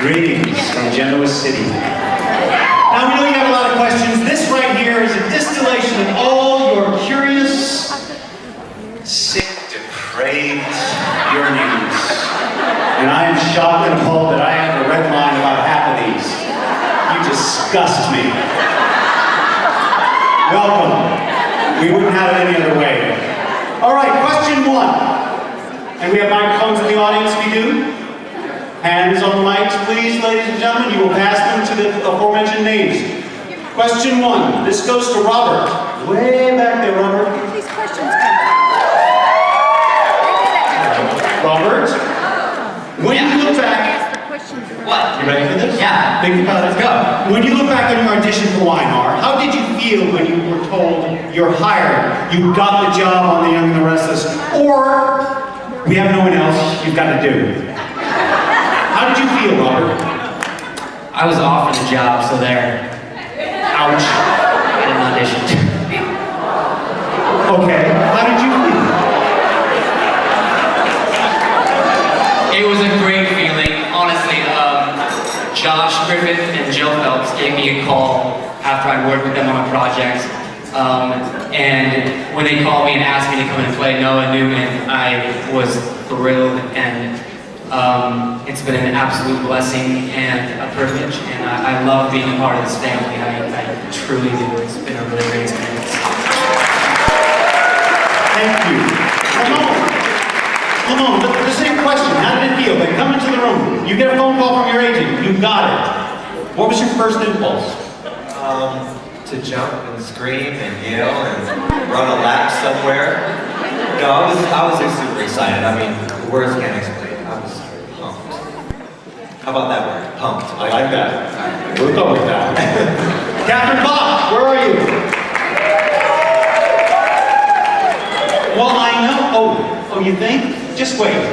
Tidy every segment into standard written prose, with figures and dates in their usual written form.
Greetings from Genoa City. Now we know you have a lot of questions. This right here is a distillation of all your curious, sick, depraved yearnings. And I am shocked and appalled that I have a red line about half of these. You disgust me. Welcome. We wouldn't have it any other way. All right, question one. And we have microphones in the audience, we do. Hands on the mics, please, ladies and gentlemen. You will pass them to the aforementioned names. Question one. This goes to Robert. Way back there, Robert. These questions Robert, when you look back... What? You ready for this? Yeah. Think about it. Let's go. When you look back on your audition for Weimar, how did you feel when you were told you're hired, you got the job on The Young and the Restless, or we have no one else you've got to do? How did you feel, Robert? I was offered the job, so there. Ouch. I didn't audition. Okay. How did you feel? It was a great feeling. Honestly, Josh Griffith and Jill Phelps gave me a call after I'd worked with them on a project. And when they called me and asked me to come and play Noah Newman, I was thrilled, and it's been an absolute blessing and a privilege, and I love being a part of this family. I truly do. It's been a really great experience. Thank you. Lamone, the same question. How did it feel? They come into the room. You get a phone call from your agent. You got it. What was your first impulse? To jump and scream and yell and run a lap somewhere. No, I was just super excited. I mean, the words can't explain it. I was pumped. How about that word? Pumped. I like that. We'll go with that. Catherine Bach, where are you? Well, I know. Oh, you think? Just wait.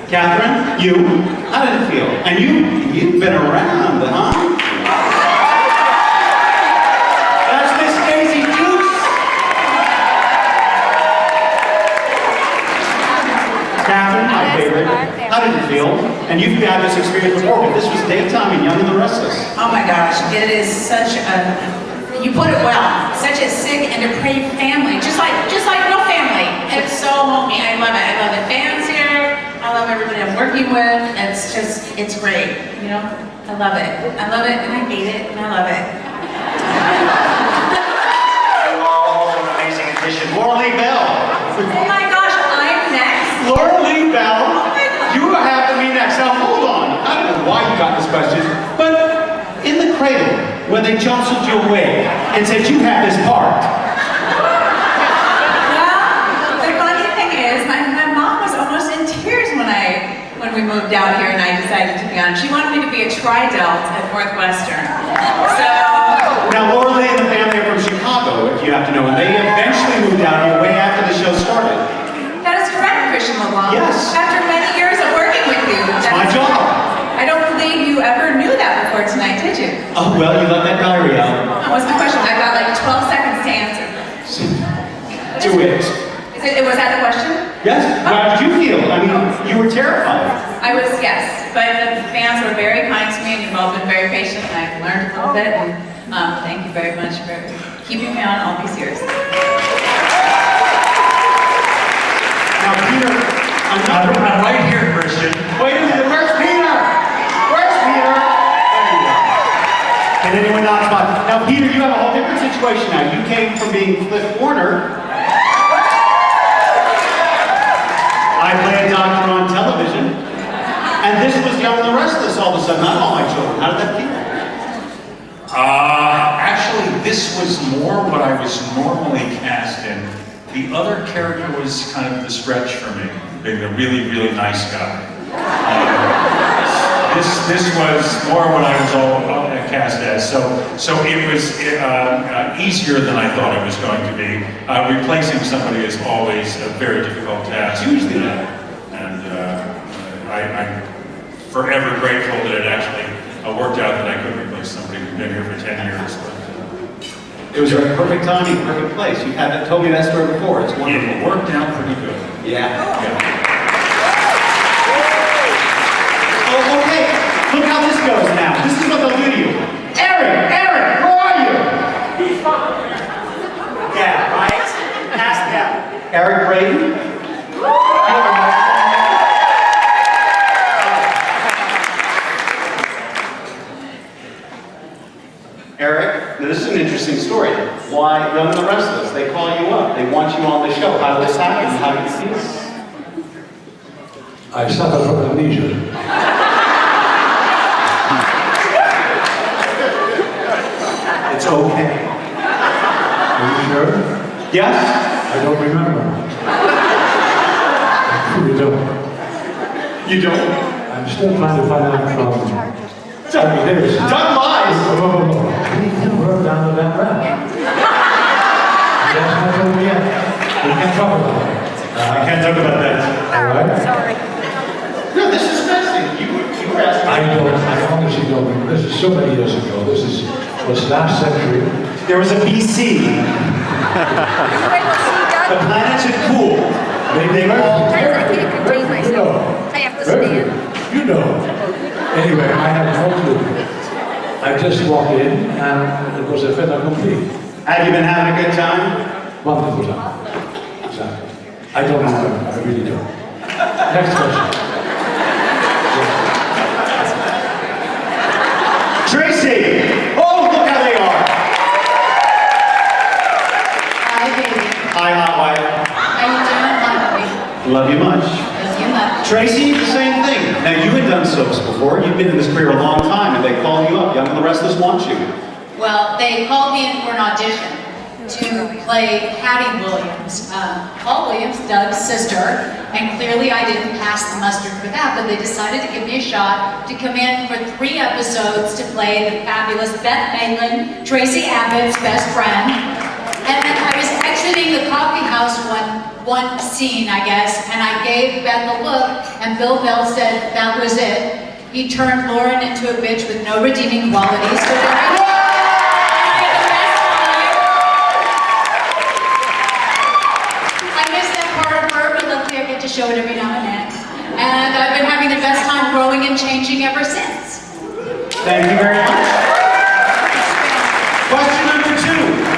Catherine, you, how did it feel? And you've been around, huh? That's Miss Daisy Dukes. Catherine, my favorite. How did it feel? And you've had this experience before, but this was daytime in Young and the Restless. Oh my gosh, it is such a, you put it well, such a sick and depraved family, just like no family. It's so homey. I love it. I love the fans here. I love everybody I'm working with. It's great. You know, I love it. I love it, and I hate it, and I love it. Oh, an amazing addition. Laura Lee Bell. Oh my gosh, I'm next. Laura Lee Bell. Oh my God. You have to be next. Now hold on. I don't know why you got this question, but in the cradle, when they jostled you away and said you have this part. Well, the funny thing is, my mom was almost in tears when we moved out here and I decided to be on. She wanted me to be a tri-delt at Northwestern. So. Now Laura Lee and the family are from Chicago, if you have to know, and they eventually moved out here way after the show started. That is correct, Christian LeBlanc. Yes. After many years of working with you. It's my job. I don't believe you ever knew that before tonight, did you? Oh, well, you let that diary out. What's my question? I've got like 12 seconds to answer. Do it. Was that the question? Yes. How did you feel? I mean, you were terrified. I was, yes. But the fans were very kind to me and you've all been very patient and I've learned a little bit. And thank you very much for keeping me on all these years. Now, Peter, I'm right here, Christian. Wait a minute, where's Peter? Where's Peter? There you go. Can anyone not spot? Now, Peter, you have a whole different situation now. You came from being Cliff Warner. I play a doctor on television. And this was Young and the Restless all of a sudden, not All My Children. How did that feel? Actually, this was more what I was normally cast in. The other character was kind of the stretch for me, being the really, really nice guy. This was more what I was all cast as, so it was easier than I thought it was going to be. Replacing somebody is always a very difficult task. Usually that. And I'm forever grateful that it actually worked out that I could replace somebody who'd been here for 10 years. It was a perfect timing, perfect place. You haven't told me that story before. It's wonderful. It worked out pretty good. Yeah. Yeah. Oh, okay. Look how this goes now. This is what they'll do to you. Eric, where are you? Yeah, right? Pass that. Eric Braden. Eric, now this is an interesting story. Why Young and the Restless? They call you up. They want you on the show. How did this happen? How did you feel? I suffer from amnesia. It's okay. Are you sure? Yes? I don't remember. I really don't. You don't? I'm still trying to find out from... Doug lies. I need to work down to that ranch. That's not over yet. We can't talk about it. I can't talk about that. All right? Sorry. No, this is fascinating. You were asking. I honestly don't remember. This is so many years ago. This was last century. There was a BC. The planets had cooled. They all... I can't contain myself. I have to stand. You know. Anyway, I have no clue. I just walked in and it was a fait accompli. Have you been having a good time? Wonderful time. Exactly. I don't remember. I really don't. Next question. Tracy! Oh, look how they are! Hi, baby. Hi, hot wife. How you doing, lovely? Love you much. Love you much. Tracy, the same thing. Now, you had done soaps before. You've been in this career a long time, and they called you up. Young and the Restless want you. Well, they called me in for an audition to play Patty Williams, Paul Williams, Doug's sister, and clearly I didn't pass the mustard for that, but they decided to give me a shot to come in for 3 episodes to play the fabulous Beth Maitland, Tracy Abbott's best friend. And then I was exiting the coffee house one scene, I guess, and I gave Beth a look, and Bill Bell said that was it. He turned Lauren into a bitch with no redeeming qualities, so then I missed that part of her, but luckily I get to show it every now and then. And I've been having the best time growing and changing ever since. Thank you very much. Question number 2.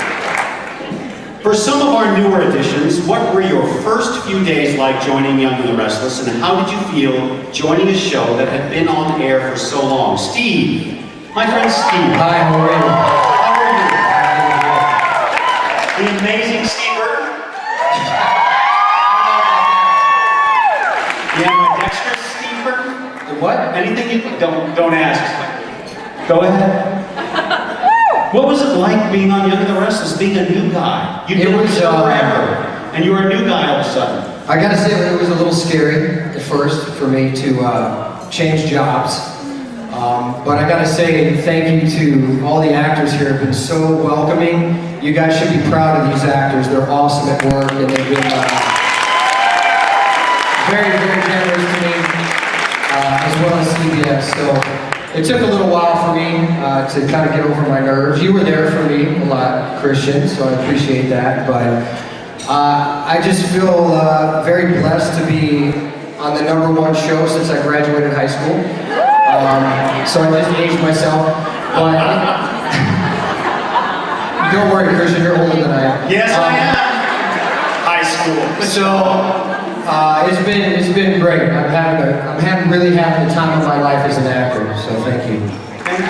For some of our newer additions, what were your first few days like joining Young and the Restless, and how did you feel joining a show that had been on air for so long? Steve, my friend Steve. Hi, how are you? How are you? The amazing Steve Burton. The ambidextrous Steve Burton. The what? Anything you don't ask. Go ahead. What was it like being on Young and the Restless, being a new guy? You've been on the show forever, and you were a new guy all of a sudden. I gotta say it was a little scary at first for me to change jobs. But I gotta say thank you to all the actors here have been so welcoming. You guys should be proud of these actors. They're awesome at work and they've been very, very generous to me, as well as CBS. So it took a little while for me to kind of get over my nerves. You were there for me a lot, Christian, so I appreciate that. But I just feel very blessed to be on the #1 show since I graduated high school. So I just aged myself. But don't worry, Christian, you're older than I am. Yes, I am. High school. So it's been great. I'm really having the time of my life as an actor. So thank you. Thank you.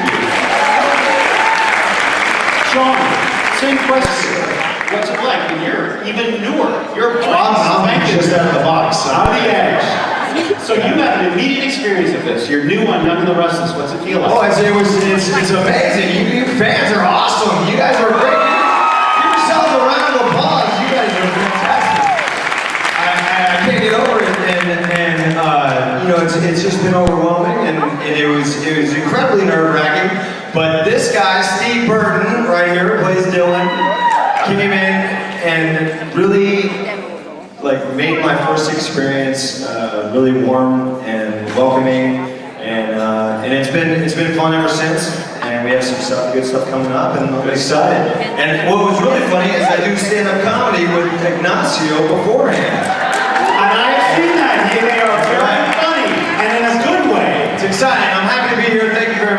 Sean, same question. What's it like? And you're even newer. You're just out of the box. out of the edge. So you have an immediate experience of this. You're new on Young and the Restless. What's it feel like? Oh, it's amazing. You fans are awesome. You guys are great. Give yourselves a round of applause. You guys are fantastic. I can't get over it, and you know, it's just been overwhelming, and it was incredibly nerve-wracking. But this guy, Steve Burton, right here, plays Dylan, came in and really made my first experience really warm and welcoming, and it's been fun ever since. And we have some good stuff coming up, and I'm excited. And what was really funny is I do stand-up comedy with Ignacio beforehand. And I've seen that. They are very funny, and in a good way. It's exciting. I'm happy to be here. Thank you very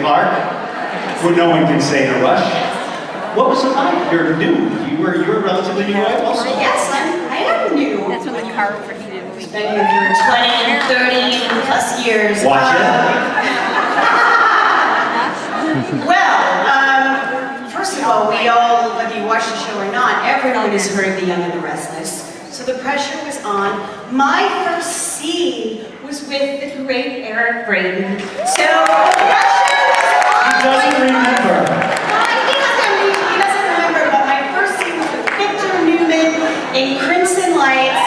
Clark, who no one can say in a rush. What was it like? You're new. You were relatively new also. Yes, I am new. That's when the car overheated. I've been here for 20, 30 plus years. Watch it. Well, first of all, we all, whether you watch the show or not, everyone has heard The Young and the Restless. So the pressure was on. My first scene was with the great Eric Braeden. So the pressure was on. He doesn't remember. He doesn't remember, but my first scene was with Victor Newman in Crimson Lights,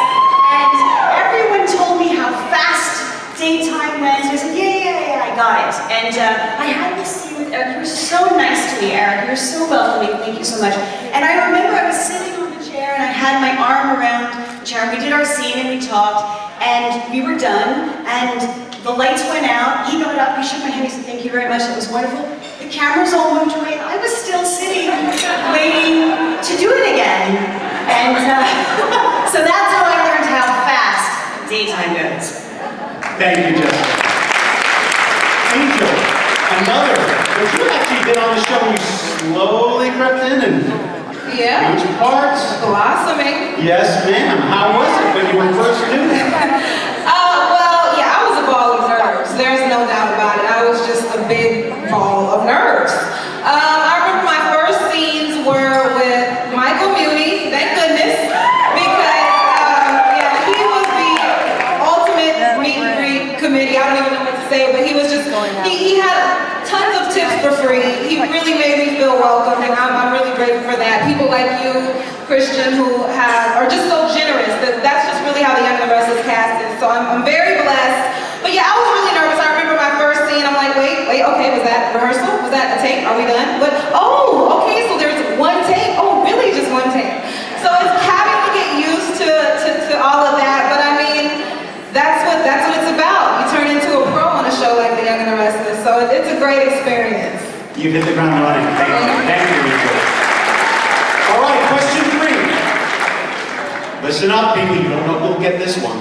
and everyone told me how fast daytime went. So I said, yeah, I got it. And I had this scene with Eric. You were so nice to me, Eric. You were so welcoming. Thank you so much. And I remember I was sitting on the chair, and I had my arm around the chair. We did our scene, and we talked, and we were done, and the lights went out. He got up, he shook my hand, he said, thank you very much, it was wonderful. The cameras all moved away, and I was still sitting, waiting to do it again. And so that's how I learned how fast daytime goes. Thank you, Jessica. Angel, another. But you actually been on the show and you slowly crept in and Yeah. huge parts. Blossoming. Yes, ma'am. How was it when you were first new? Well, yeah, I was a ball of nerves. There's no doubt about it. I was just a big ball of nerves. I remember my first scenes were with Michael Muny, thank goodness, because yeah, he was the ultimate meet and greet committee. I don't even know what to say, but he was just, he had tons of tips for free. He really made me feel welcome, and I'm really grateful for that. People like you, Christian, who are just so generous. That's just really how the Young and the Restless cast is. So I'm very blessed. But yeah, I was really nervous. I remember my first scene. I'm like, wait, okay, was that rehearsal? Was that a take? Are we done? But oh, okay, so there's one take. Oh, really, just one take. So it's having to get used to all of that. But I mean, that's what it's about. You turn into a pro on a show like The Young and the Restless. So it's a great experience. You've hit the ground running. Thank you. Thank you, Angel. All right, question 3. Listen up, people. You don't know who'll get this one.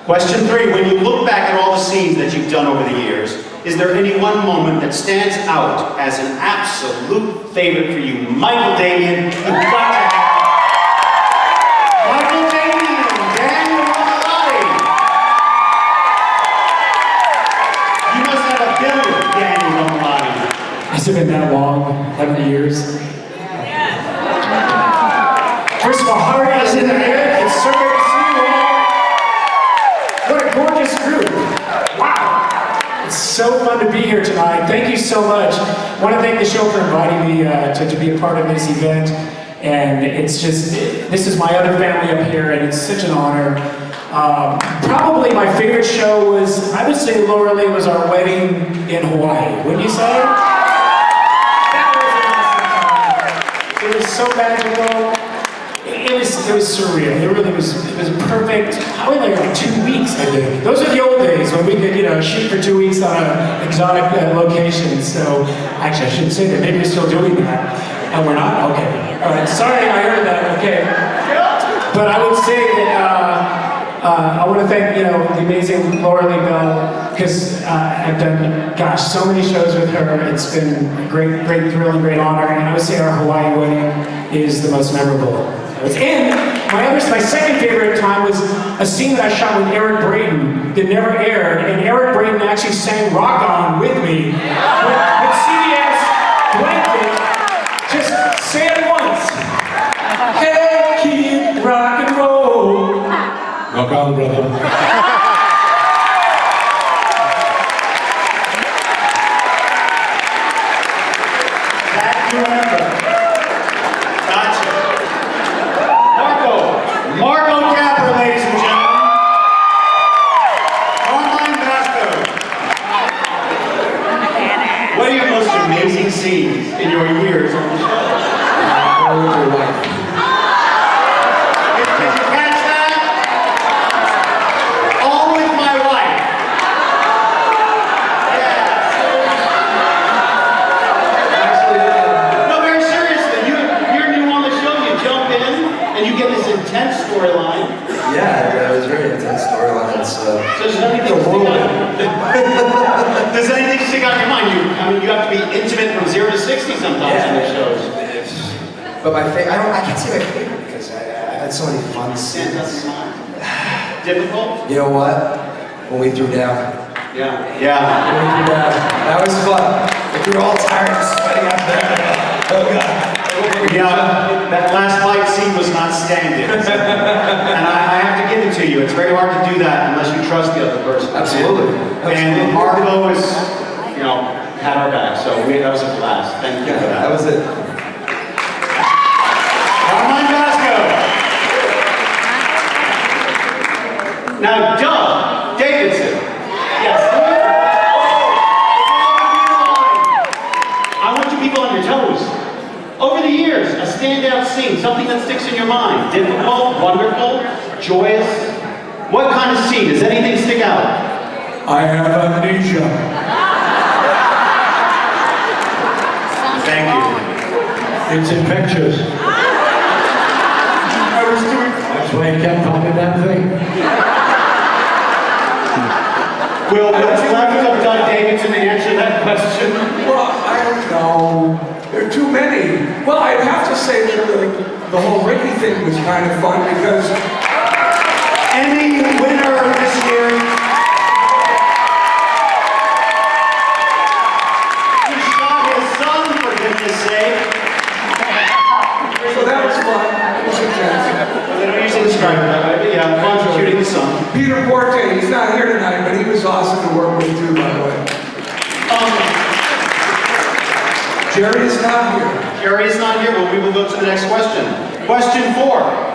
Question 3. When you look back at all the scenes that you've done over the years, is there any one moment that stands out as an absolute favorite for you? Michael Damian, you've got to have Michael Damian, Daniel Romalotti. You must have a billion, Daniel Romalotti. Has it been that long? 11 years? First of all, how are you? Isn't it good? It's so great to see you all. What a gorgeous group. Wow. It's so fun to be here tonight. Thank you so much. I want to thank the show for inviting me to be a part of this event. And it's just, this is my other family up here, and it's such an honor. Probably my favorite show was, I would say, Laura Lee, was our wedding in Hawaii. Wouldn't you say? It was so magical. It was surreal. It really was. It was perfect. I went like 2 weeks, I think. Those are the old days when we could, shoot for 2 weeks on an exotic location. So actually, I shouldn't say that. Maybe we're still doing that. And we're not. Okay. All right. Sorry, I heard that. Okay. But I would say that I want to thank the amazing Laura Lee Bell, because I've done so many shows with her. It's been a great thrill and great honor. And I would say our Hawaii wedding is the most memorable. And my second favorite time was a scene that I shot with Eric Braeden that never aired, and Eric Braeden actually sang Rock On with me with CBS blanket. Just say it once. Hey, kid, rock and roll. Rock on, brother. That you remember. Gotcha. Marco Capper, ladies and gentlemen. Online Vasco. What are your most amazing scenes in your years on the show? With your wife. Did you catch that? All with my wife. No, very seriously. You're new on the show. You jump in and you get this intense storyline. Yeah, it was a very intense storyline. So does anything stick out? Does anything stick out in your mind? You have 60 sometimes in the shows. But my favorite, I can't say my favorite because I had so many fun Stands out in scenes. your mind? Difficult? You know what? When we threw down. Yeah. When we threw down. That was fun. If we were all tired and sweating out there. Oh God. Yeah, that last fight scene was not standing. And I have to give it to you. It's very hard to do that unless you trust the other person. Absolutely. And Marco was, you know, had our back. So that was a blast. Thank you for that. That was it. Carmine Vasco. Now, Doug Davidson. Yes. I want you people on your toes. Over the years, a standout scene, something that sticks in your mind. Difficult, wonderful, joyous. What kind of scene? Does anything stick out? I have amnesia. Thank you. It's infectious. That's why I kept on the damn thing. Will what's left of Doug Davidson answer that question? Well, I don't know. There are too many. Well, I'd have to say that the whole Ricky thing was kind of fun because Emmy winner this year. He shot his son, for goodness sake. so that was fun. It was intense. Well, they don't usually describe it that way, but yeah, fun shooting the son. Peter Porte, he's not here tonight, but he was awesome to work with too, by the way. Jerry is not here. Jerry is not here, but we will go to the next question. Question 4.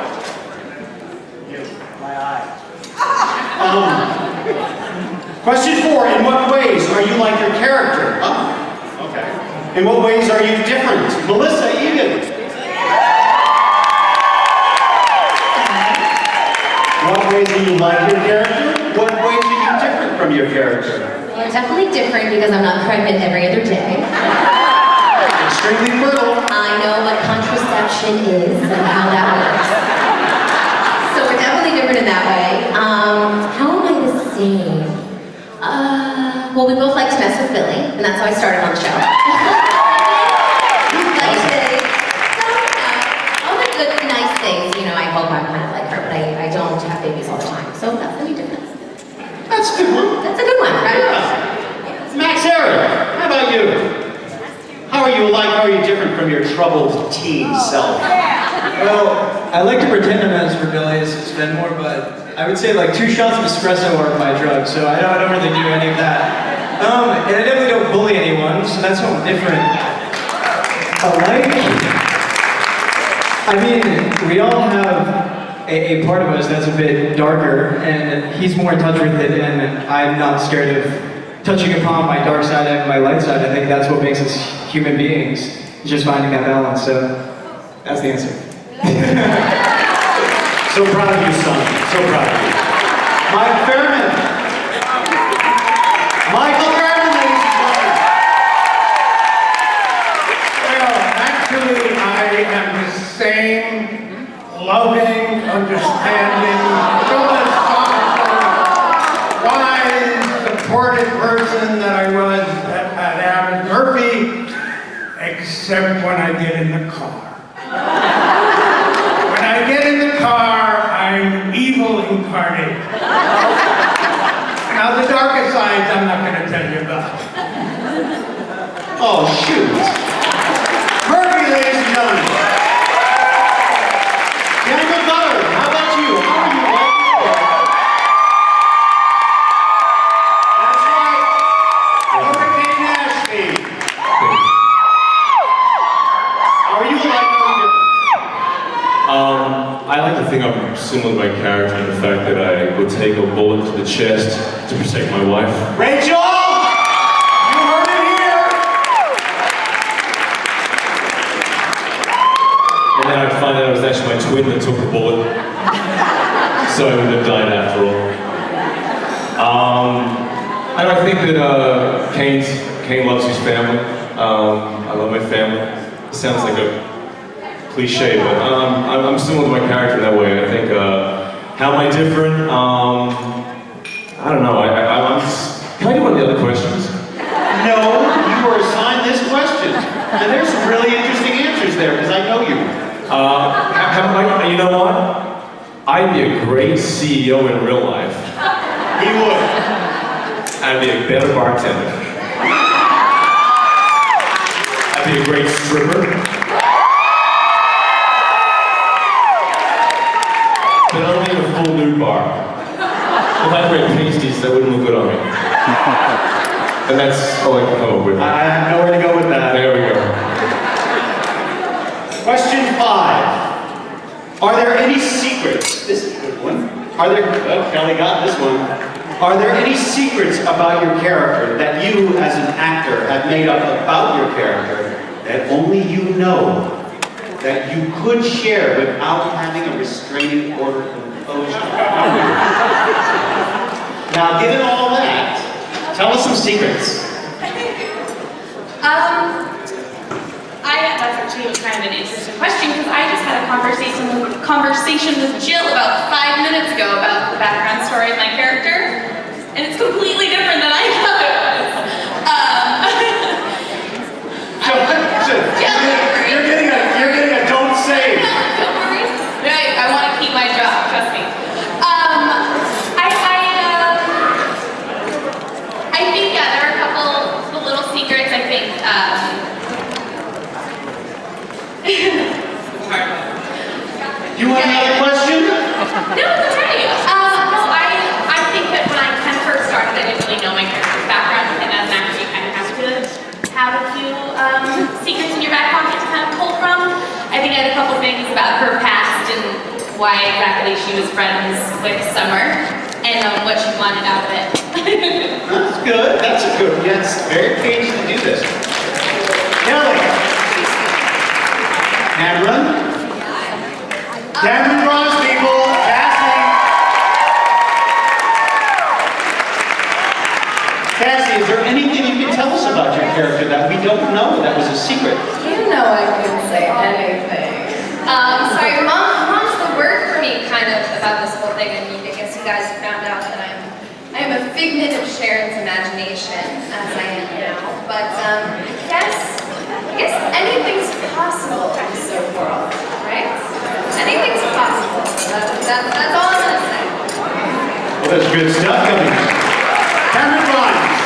Question 4. In what ways are you like your character? Oh, okay. In what ways are you different? Melissa Egan. What ways do you like your character? What ways are you different from your character? Well, I'm definitely different because I'm not pregnant every other day. Extremely fertile. I know what contraception is and how that works. So we're definitely different in that way. How am I the same? Well, we both like to mess with Billy, and that's how I started on the show. Like Billy. So, all the good, nice things, you know, I hope I'm kind of like her, but I don't have babies all the time. So that's the only difference. That's a good one. That's a good one, right? Yeah. Max Aaron, how about you? How are you alike? How are you different from your troubled teen self? Well, I like to pretend I'm as rebellious as Fenmore, but I would say like 2 shots of espresso are my drug, so I don't really do any of that. And I definitely don't bully anyone, so that's how I'm different. I mean, we all have a part of us that's a bit darker, and he's more in touch with it, and I'm not scared of touching upon my dark side and my light side. I think that's what makes us human beings, just finding that balance, so that's the answer. So proud of you, son. So proud of you. Mike Fairman. Michael Fairman, ladies and gentlemen. Well, actually, I am the same loving, understanding, philosophical, wise, supportive person that I was at Abbott Murphy, except when I get in the car. When I get in the car, I'm evil incarnate. Now, the darker sides, I'm not going to tell you about. Oh, shoot. Murphy, ladies and gentlemen. Daniel Gutter, how about you? How are you like your character? That's right. Hurricane Ashby. How are you like how are you different? I like to think I'm similar to my character in the fact that I would take a bullet to the chest to protect my wife. Rachel! You heard it here! And then I'd find out it was actually my twin that took the bullet. So I wouldn't have died after all. And I think that Kane loves his family. I love my family. It sounds like a cliche, but I'm similar to my character in that way. I think, how am I different? I don't know. Can I do one of the other questions? No, you were assigned this question. And there's You know what? I'd be a great CEO in real life. He would. I'd be a better bartender. I'd be a great stripper. But only in a full nude bar. If I wear pasties, that wouldn't look good on me. And that's all I can come up with. I have nowhere to go with that. There we go. Question 5. Are there any secrets? This is a good one. Kelly got this one. Are there any secrets about your character that you, as an actor, have made up about your character that only you know, that you could share without having a restraining order imposed on you? Now, given all that, tell us some secrets. That's actually kind of an interesting question because I just had a conversation with Jill about 5 minutes ago about the background story of my character, and it's completely different than I thought it was. You're getting a don't say. Don't worry. Right, I want to keep my job. Trust me. I think there are a couple of little secrets. I think. You want another question? No, it's okay. No, I think that when I kind of first started, I didn't really know my character's background, and as an actor, you kind of have to have a few secrets in your back pocket to kind of pull from. I think I had a couple things about her past and why exactly she was friends with Summer, and what she wanted out of it. That's good. That's a good. Yes, very cagey to do this. Kelly. Cameron. Cameron draws people. Cassie, is there anything you can tell us about your character that we don't know that was a secret? You know I couldn't say anything. Sorry, mom's the word for me kind of about this whole thing, and I guess you guys found out that I am a figment of Sharon's imagination, as I am now. But I guess anything's possible in this world, right? Anything's possible. That's all I'm gonna say. Well, that's good stuff coming. Cameron Rhymes.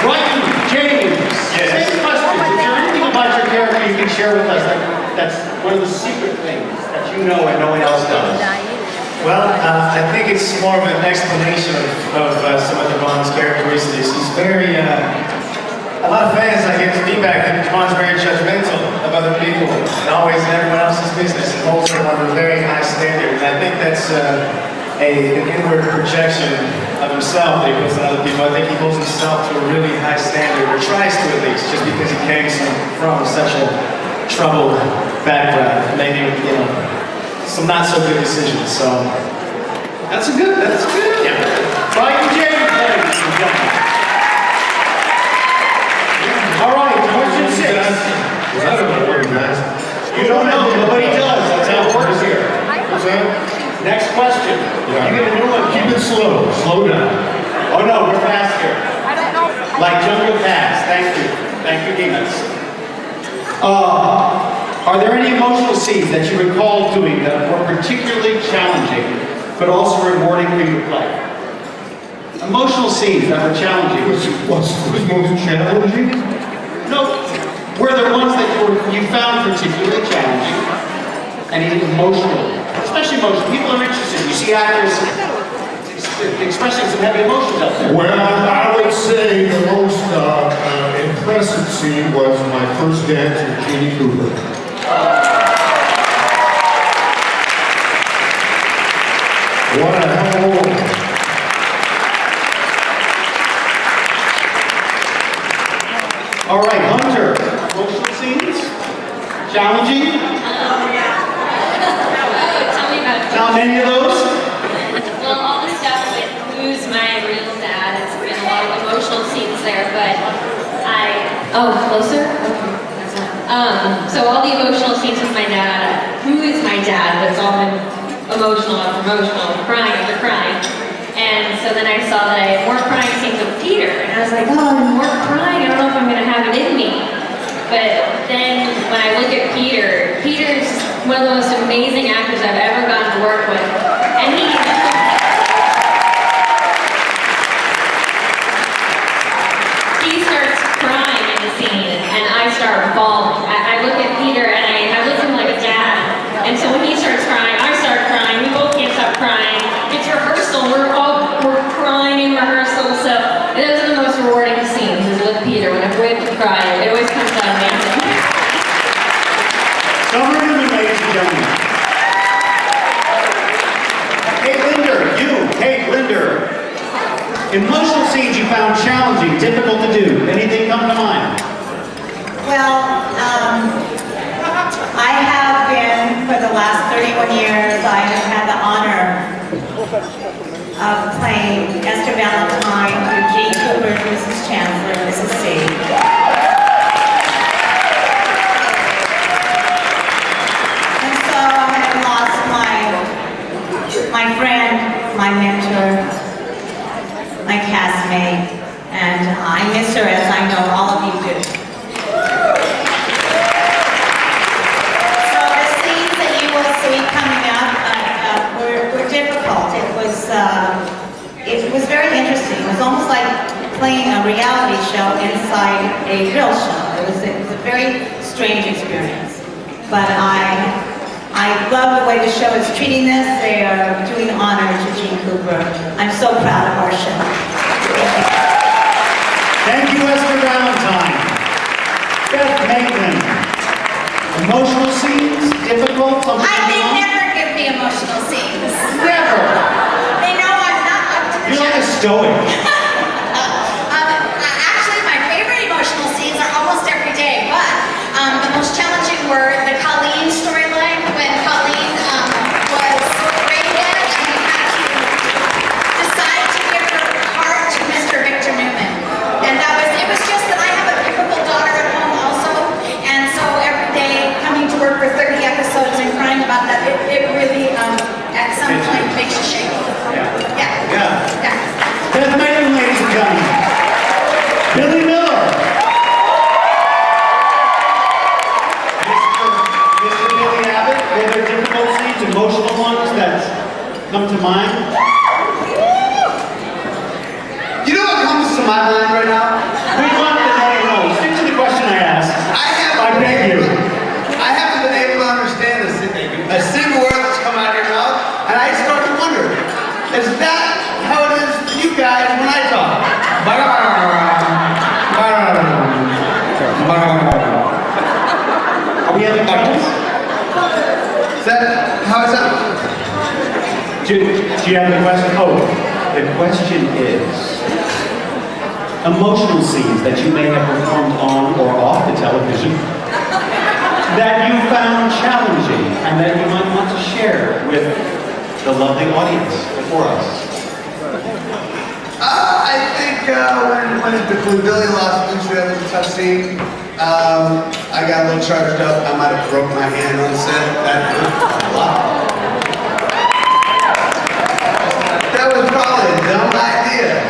Brighton, James. Yes. Same question. Is there anything about your character you can share with us that's one of the secret things that you know and no one else does? Well, I think it's more of an explanation of some of Devon's characteristics. He's very, a lot of fans, I get feedback that Devon's very judgmental of other people and always in everyone else's business and holds them on a very high standard. And I think that's an inward projection of himself that he puts on other people. I think he holds himself to a really high standard, or tries to at least, just because he came from such a troubled background, making, some not so good decisions. So that's good. Yeah. Brighton James, ladies and gentlemen. All right, question 6. I don't know what you guys. You don't know, nobody does. That's how it works here. Next question. You get a new one. Keep it slow. Slow down. Oh no, we're fast here. I don't know. Like Jungle Pass. Thank you. Thank you, Demas. Are there any emotional scenes that you recall doing that were particularly challenging, but also rewarding for you to play? Emotional scenes that were challenging. What's most challenging? No. Were there ones that you found particularly challenging and emotional? Especially emotional. People are interested. You see actors expressing some heavy emotions out there. Well, I would say the most impressive scene was my first dance with Jeannie Cooper. What a hell of a woman. All right, Hunter. Emotional scenes? Challenging? Tell me about it. Not many of those? Well, all the stuff with who's my real dad, it's been a lot of emotional scenes there, but closer? So all the emotional scenes with my dad, who is my dad, that's all been emotional after emotional, crying after crying. And so then I saw that I had more crying scenes with Peter, and I was like, more crying, I don't know if I'm gonna have it in me. But then when I look at Peter's one of the most amazing actors I've ever gotten to work with. And he starts crying in the scene, and I start bawling. I look at Peter, and I look at him like a dad. And so when he starts crying, I start crying. We both can't stop crying. It's rehearsal. We're crying in rehearsal. So those are the most rewarding scenes. Is with Peter. Whenever we have to cry, it always comes out amazing. Summer Newman, ladies and gentlemen. Kate Linder, Kate Linder. Emotional scenes you found challenging, difficult to do. Anything come to mind? Well, I have been, for the last 31 years, I have had the honor of playing Esther Valentine through Jean Cooper, Mrs. Chancellor, Mrs. C. And so I have lost my friend, my mentor, my castmate, and I miss her as I know all of you do. So the scenes that you will see coming up were difficult. It was very interesting. It was almost like playing a reality show inside a real show. It was a very strange experience. But I love the way the show is treating this. They are doing honor to Jean Cooper. I'm so proud of our show. Thank you, Esther Valentine. Beth Maitland. Emotional scenes, difficult, something They never give me emotional scenes. Never. They know I'm not up to the You're like a stoic. Actually, my favorite emotional scenes are almost every day, but the most challenging were the Colleen storyline, when Colleen was raided and we had to decide to give her heart to Mr. Victor Newman. And it was just that I have a beautiful daughter at home also, and so every day coming to work for 30 episodes and crying about that, it really at some point makes you shake. Yeah. Beth Maitland, ladies and gentlemen. Billy Miller. Mr. Billy Abbott, were there difficult scenes, emotional ones that come to mind? You know what comes to my mind right now? We want to know. Stick to the question I asked. I beg you. I haven't been able to understand a single word that's come out of your mouth, and I start to wonder, is that how it is for you guys when I talk? Are we having questions? Is that how it sounds? Do you have the question? Oh, the question is, emotional scenes that you may have performed on or off the television that you found challenging and that you might want to share with the lovely audience before us. I think when Billy lost Lucy, that was a tough scene. I got a little charged up. I might have broke my hand on set. That hurt a lot. That was probably a dumb idea.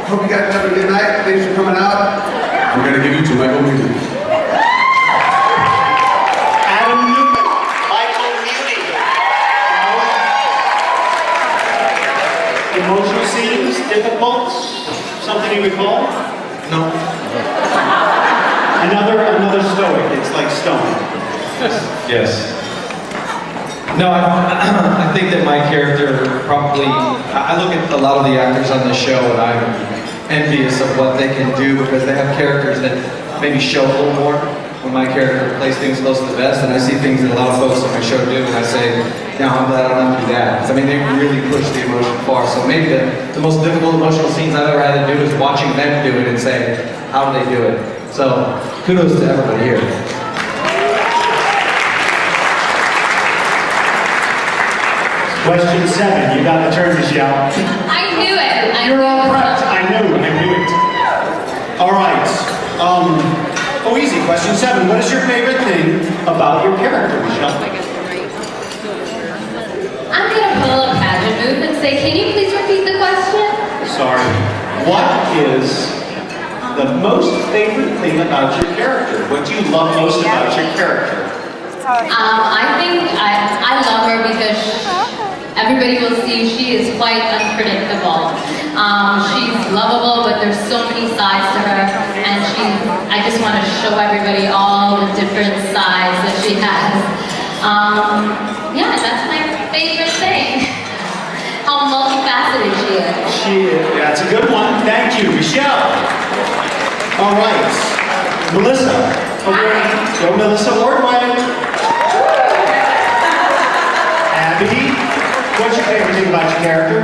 Hope you guys have a good night. Thanks for coming out. I'm gonna give you to Michael Newman. Adam Newman, Michael Muni. Emotional scenes, difficult, something you recall? No. Another stoic, it's like stone. Yes. No, I think that my character probably, I look at a lot of the actors on this show and I'm envious of what they can do because they have characters that maybe show a little more when my character plays things close to the vest, and I see things that a lot of folks on my show do, and I say, no, I'm glad I don't have to do that. Because I mean, they really push the emotion far. So maybe the most difficult emotional scenes I've ever had to do is watching them do it and say, how do they do it? So kudos to everybody here. Question 7, you got the turn, Michelle. I knew it. You're all prepped. I knew it. All right. Easy. Question 7. What is your favorite thing about your character, Michelle? I'm gonna pull a pageant move and say, can you please repeat the question? Sorry. What is the most favorite thing about your character? What do you love most about your character? I think I love her because everybody will see she is quite unpredictable. She's lovable, but there's so many sides to her, and I just want to show everybody all the different sides that she has. Yeah, that's my favorite thing. How multifaceted she is. That's a good one. Thank you, Michelle. All right, Melissa. Go Melissa Ordway. Abby, what's your favorite thing about your character?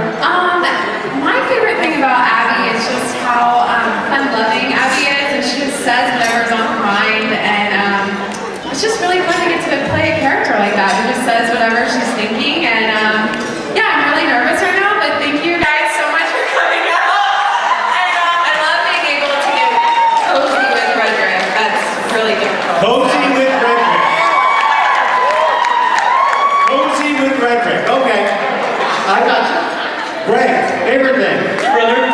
My favorite thing about Abby is just how fun-loving Abby is, and she just says whatever's on her mind, and it's just really fun to get to play a character like that who just says whatever she's thinking, and yeah, I'm really nervous right now, but thank you guys so much for coming out, and I love being able to get cozy with Frederick. That's really difficult. Cozy with Frederick. Cozy with Frederick. Okay. I got you. Greg, favorite thing? Brother?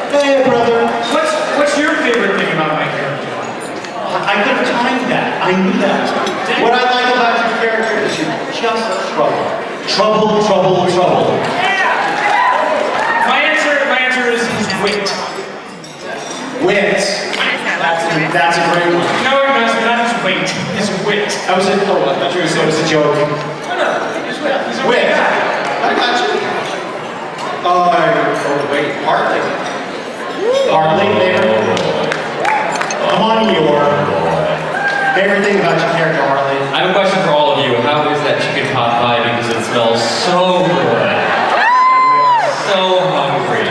Hey, brother. What's your favorite thing about my character? I could have timed that. I knew that. What I like about your character is you're just trouble. Trouble, trouble, trouble. My answer is his wit. Wit. That's a great one. No, not his weight. His wit. I thought you were going to say it was a joke. No, his wit. He's a Wit. guy. I got you. Wait, Hartley. Hartley, favorite? Come on, your favorite thing about your character, Hartley. I have a question for all of you. How is that chicken pot pie? Because it smells so good. So hungry.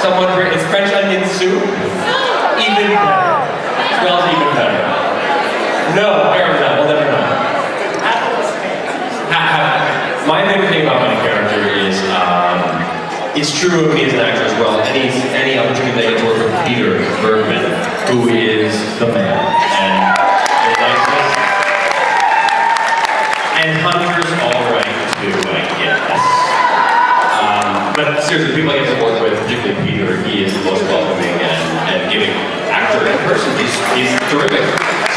Someone bring, it's French onion soup. Even better. Smells even better. No, fair enough. We'll never know. My favorite thing about my character is, it's true of me as an actor as well. Any opportunity that I get to work with Peter Bergman, who is the man, and the nicest, and Hunter's all right too, I guess. But seriously, people I get to work with, particularly Peter, he is the most welcoming and giving actor in person. He's terrific.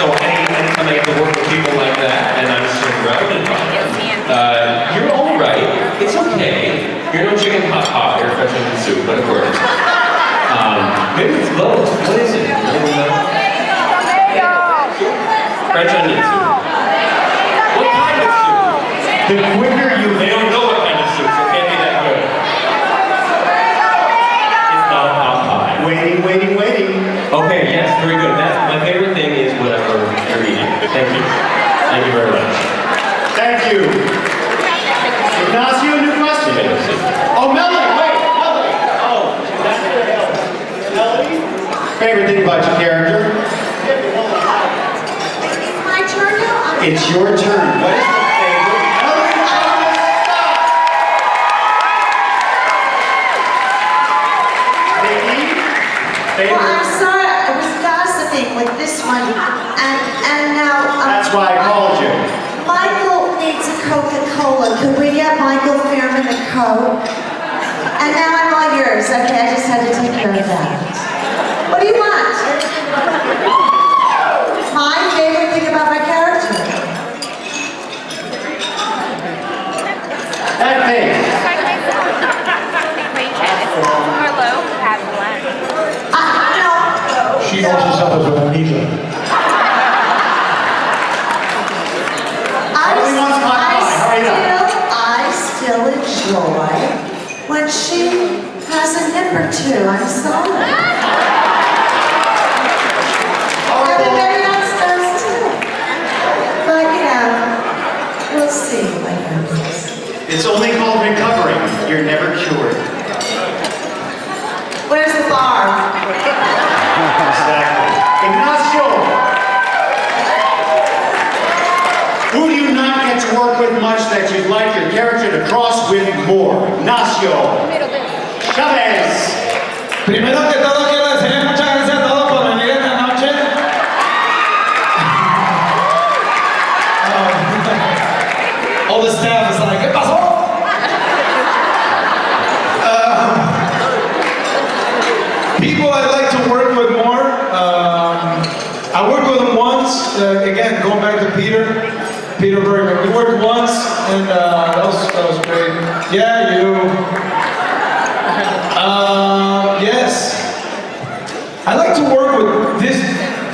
So anytime I get to work with people like that, and I'm surrounded by them, you're all right. It's okay. You're no chicken pot pie or French onion soup, but of course. Maybe it's low. What is it? French onion soup. What kind of soup? The quicker you... They don't know what kind of soup, so it can't be that good. It's not a pot pie. Waiting. Okay, yes, very good. My favorite thing is whatever you're eating. Thank you. Thank you very much. Thank you. Ignacio, new question. Oh, Melody, wait, Melody. Oh, that's good help. Melody, favorite thing about your character? It's my turn now? It's your turn. What is the favorite? Melody, Well, I'm sorry, I was gossiping with this one, and now... That's why I called you. Michael needs a Coca-Cola. Could we get Michael Fairman a Coke? And now I'm all yours. Okay, I just had to take care of that. What do you want? My favorite thing about my character? That face. She also suffers with amnesia. I still enjoy when she has a nip or two. I'm sorry. Everybody else does too. But we'll see what happens. It's only called recovering. You're never cured. Where's the bar? Exactly. Ignacio! Who do you not get to work with much that you'd like your character to cross with more? Ignacio Chavez. Primero que todo quiero decirles muchas gracias a todos por venir esta noche. All the staff is like, ¿qué pasó? People I'd like to work with more. I worked with them once. Again, going back to Peter. Peter Bergman. We worked once, and that was great. Yeah, you. Yes. I like to work with this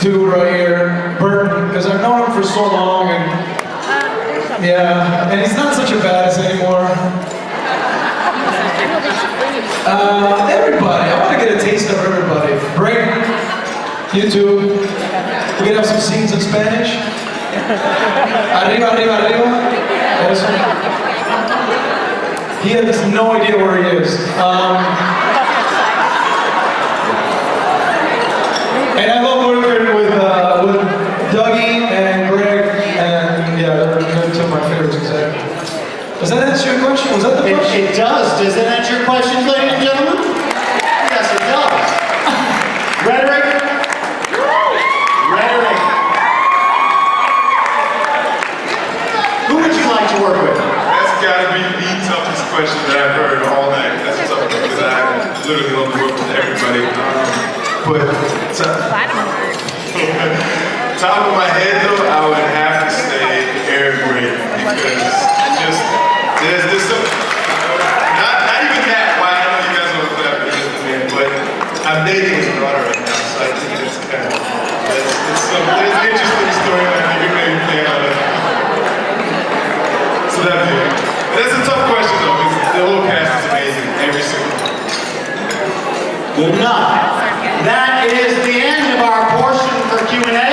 dude right here, Burton, because I've known him for so long, and yeah, and he's not such a badass anymore. Everybody, I want to get a taste of everybody. Break, you too. We can have some scenes in Spanish. Arriba, arriba, arriba. Eso. He has no idea where he is. And I love working with Dougie and Greg, and yeah, they're two of my favorites, exactly. Does that answer your question? Was that the question? It does. Does that answer your question, ladies and gentlemen? Yes, it does. Rhetoric? Rhetoric. Who would you like to work with? That's gotta be the toughest question that I've heard all night. That's tough because I literally love to work with everybody. But top of my head though, I would have to say Eric Gray because just there's some not even that. Why I know you guys don't clap for this man, but I'm dating his daughter right now, so I think it's kind of there's an interesting story that I think maybe play out of. So that'd be it. But that's a tough question though, because the whole cast is amazing, every single one. Good enough. That is the end of our portion for Q&A.